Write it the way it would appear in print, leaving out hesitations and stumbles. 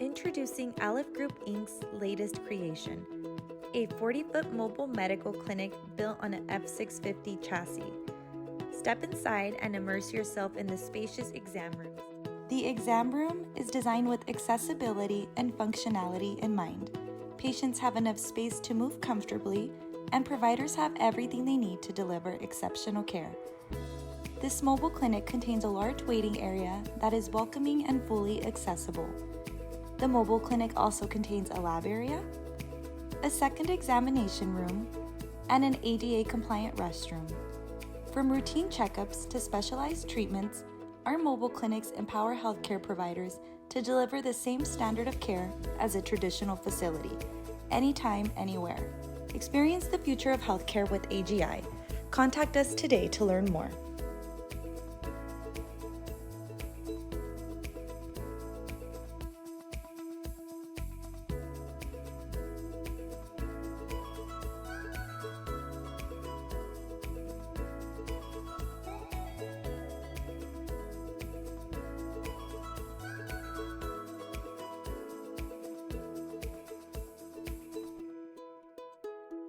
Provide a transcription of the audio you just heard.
Introducing Aleph Group Inc.'s latest creation, a 40-foot mobile medical clinic built on an F650 chassis. Step inside and immerse yourself in the spacious exam rooms. The exam room is designed with accessibility and functionality in mind. Patients have enough space to move comfortably, and providers have everything they need to deliver exceptional care. This mobile clinic contains a large waiting area that is welcoming and fully accessible. The mobile clinic also contains a lab area, a second examination room, and an ADA-compliant restroom. From routine checkups to specialized treatments, our mobile clinics empower healthcare providers to deliver the same standard of care as a traditional facility, anytime, anywhere. Experience the future of healthcare with AGI. Contact us today to learn more.